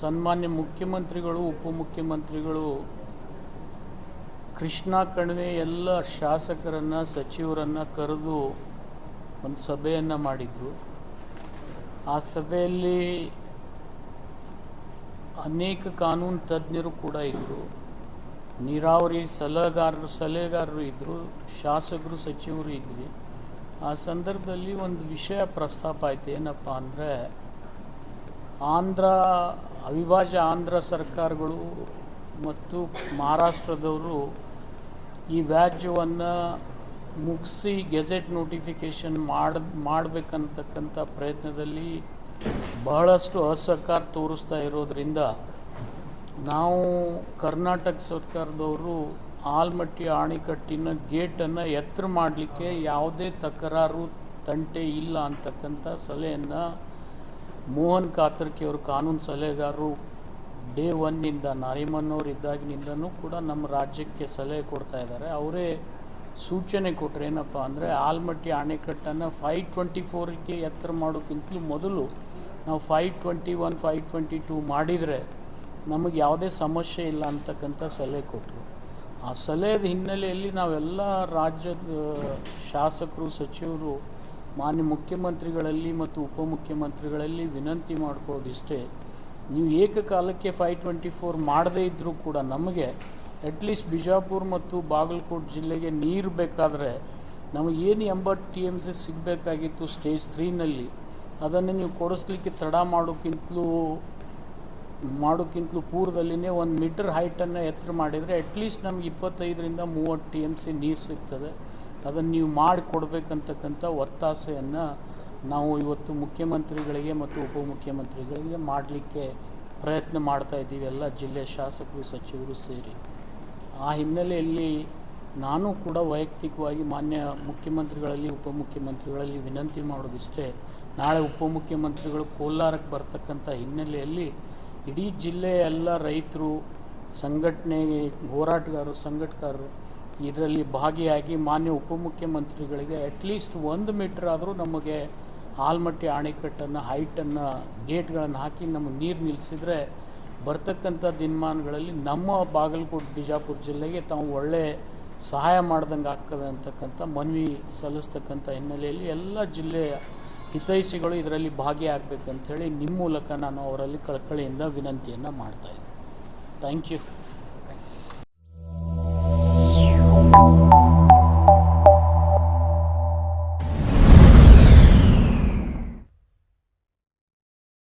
ಸನ್ಮಾನ್ಯ ಮುಖ್ಯಮಂತ್ರಿಗಳು, ಉಪಮುಖ್ಯಮಂತ್ರಿಗಳು ಕೃಷ್ಣಾ ಕಣಿವೆ ಎಲ್ಲ ಶಾಸಕರನ್ನು, ಸಚಿವರನ್ನು ಕರೆದು ಒಂದು ಸಭೆಯನ್ನು ಮಾಡಿದರು. ಆ ಸಭೆಯಲ್ಲಿ ಅನೇಕ ಕಾನೂನು ತಜ್ಞರು ಕೂಡ ಇದ್ದರು, ನೀರಾವರಿ ಸಲಹೆಗಾರರು ಇದ್ದರು, ಶಾಸಕರು, ಸಚಿವರು ಇದ್ವಿ. ಆ ಸಂದರ್ಭದಲ್ಲಿ ಒಂದು ವಿಷಯ ಪ್ರಸ್ತಾಪ ಆಯಿತು. ಏನಪ್ಪ ಅಂದರೆ, ಅವಿಭಾಜ್ಯ ಆಂಧ್ರ ಸರ್ಕಾರಗಳು ಮತ್ತು ಮಹಾರಾಷ್ಟ್ರದವರು ಈ ವ್ಯಾಜ್ಯವನ್ನು ಮುಗಿಸಿ ಗೆಜೆಟ್ ನೋಟಿಫಿಕೇಷನ್ ಮಾಡಬೇಕಂತಕ್ಕಂಥ ಪ್ರಯತ್ನದಲ್ಲಿ ಬಹಳಷ್ಟು ಅಸಹಕಾರ ತೋರಿಸ್ತಾ ಇರೋದರಿಂದ ನಾವು ಕರ್ನಾಟಕ ಸರ್ಕಾರದವರು ಆಲ್ಮಟ್ಟಿ ಅಣೆಕಟ್ಟಿನ ಗೇಟನ್ನು ಎತ್ತರ ಮಾಡಲಿಕ್ಕೆ ಯಾವುದೇ ತಕರಾರು ತಂಟೆ ಇಲ್ಲ ಅಂತಕ್ಕಂಥ ಸಲಹೆಯನ್ನು ಮೋಹನ್ ಕಾತರ್ಕಿ ಅವರು ಕಾನೂನು ಸಲಹೆಗಾರರು ಡೇ ಒನ್ನಿಂದ ನಾರಿಮನ್ನವ್ರು ಇದ್ದಾಗಿನಿಂದನೂ ಕೂಡ ನಮ್ಮ ರಾಜ್ಯಕ್ಕೆ ಸಲಹೆ ಕೊಡ್ತಾ ಇದ್ದಾರೆ. ಅವರೇ ಸೂಚನೆ ಕೊಟ್ಟರೆ ಏನಪ್ಪ ಅಂದರೆ, ಆಲ್ಮಟ್ಟಿ ಅಣೆಕಟ್ಟನ್ನು 524ಗೆ ಎತ್ತರ ಮಾಡೋಕ್ಕಿಂತಲೂ ಮೊದಲು ನಾವು 521, 522 ಮಾಡಿದರೆ ನಮಗೆ ಯಾವುದೇ ಸಮಸ್ಯೆ ಇಲ್ಲ ಅಂತಕ್ಕಂಥ ಸಲಹೆ ಕೊಟ್ಟರು. ಆ ಸಲಹೆದ ಹಿನ್ನೆಲೆಯಲ್ಲಿ ನಾವೆಲ್ಲ ರಾಜ್ಯದ ಶಾಸಕರು, ಸಚಿವರು ಮಾನ್ಯ ಮುಖ್ಯಮಂತ್ರಿಗಳಲ್ಲಿ ಮತ್ತು ಉಪಮುಖ್ಯಮಂತ್ರಿಗಳಲ್ಲಿ ವಿನಂತಿ ಮಾಡ್ಕೊಳ್ಳೋದಿಷ್ಟೇ, ನೀವು ಏಕಕಾಲಕ್ಕೆ 524 ಮಾಡದೇ ಇದ್ದರೂ ಕೂಡ ನಮಗೆ ಅಟ್ಲೀಸ್ಟ್ ಬಿಜಾಪುರ ಮತ್ತು ಬಾಗಲಕೋಟೆ ಜಿಲ್ಲೆಗೆ ನೀರು ಬೇಕಾದರೆ ನಮಗೇನು 80 TMC ಸಿಗಬೇಕಾಗಿತ್ತು ಸ್ಟೇಜ್ 3ನಲ್ಲಿ, ಅದನ್ನು ನೀವು ಕೊಡಿಸ್ಲಿಕ್ಕೆ ತಡ ಮಾಡೋಕ್ಕಿಂತಲೂ ಪೂರ್ವದಲ್ಲಿನೇ 1 ಮೀಟರ್ ಹೈಟನ್ನು ಎತ್ತರ ಮಾಡಿದರೆ ಅಟ್ಲೀಸ್ಟ್ ನಮಗೆ 25ರಿಂದ 30 TMC ನೀರು ಸಿಗ್ತದೆ. ಅದನ್ನು ನೀವು ಮಾಡಿಕೊಡ್ಬೇಕಂತಕ್ಕಂಥ ಒತ್ತಾಸೆಯನ್ನು ನಾವು ಇವತ್ತು ಮುಖ್ಯಮಂತ್ರಿಗಳಿಗೆ ಮತ್ತು ಉಪಮುಖ್ಯಮಂತ್ರಿಗಳಿಗೆ ಮಾಡಲಿಕ್ಕೆ ಪ್ರಯತ್ನ ಮಾಡ್ತಾಯಿದ್ದೀವಿ, ಎಲ್ಲ ಜಿಲ್ಲೆಯ ಶಾಸಕರು, ಸಚಿವರು ಸೇರಿ. ಆ ಹಿನ್ನೆಲೆಯಲ್ಲಿ ನಾನು ಕೂಡ ವೈಯಕ್ತಿಕವಾಗಿ ಮಾನ್ಯ ಮುಖ್ಯಮಂತ್ರಿಗಳಲ್ಲಿ, ಉಪಮುಖ್ಯಮಂತ್ರಿಗಳಲ್ಲಿ ವಿನಂತಿ ಮಾಡೋದಿಷ್ಟೇ, ನಾಳೆ ಉಪಮುಖ್ಯಮಂತ್ರಿಗಳು ಕೋಲಾರಕ್ಕೆ ಬರ್ತಕ್ಕಂಥ ಹಿನ್ನೆಲೆಯಲ್ಲಿ ಇಡೀ ಜಿಲ್ಲೆಯ ಎಲ್ಲ ರೈತರು, ಸಂಘಟಕರು ಇದರಲ್ಲಿ ಭಾಗಿಯಾಗಿ ಮಾನ್ಯ ಉಪಮುಖ್ಯಮಂತ್ರಿಗಳಿಗೆ ಅಟ್ಲೀಸ್ಟ್ 1 ಮೀಟರ್ ಆದರೂ ನಮಗೆ ಆಲ್ಮಟ್ಟಿ ಅಣೆಕಟ್ಟನ್ನು ಹೈಟನ್ನು ಗೇಟ್ಗಳನ್ನು ಹಾಕಿ ನಮಗೆ ನೀರು ನಿಲ್ಲಿಸಿದರೆ ಬರ್ತಕ್ಕಂಥ ದಿನಮಾನಗಳಲ್ಲಿ ನಮ್ಮ ಬಾಗಲಕೋಟೆ, ಬಿಜಾಪುರ ಜಿಲ್ಲೆಗೆ ತಾವು ಒಳ್ಳೆ ಸಹಾಯ ಮಾಡ್ದಂಗೆ ಆಗ್ತದೆ ಅಂತಕ್ಕಂಥ ಮನವಿ ಸಲ್ಲಿಸ್ತಕ್ಕಂಥ ಹಿನ್ನೆಲೆಯಲ್ಲಿ ಎಲ್ಲ ಜಿಲ್ಲೆಯ ಹಿತೈಷಿಗಳು ಇದರಲ್ಲಿ ಭಾಗಿಯಾಗಬೇಕಂಥೇಳಿ ನಿಮ್ಮ ಮೂಲಕ ನಾನು ಅವರಲ್ಲಿ ಕಳಕಳಿಯಿಂದ ವಿನಂತಿಯನ್ನು ಮಾಡ್ತಾಯಿದ್ದೀನಿ. Thank you.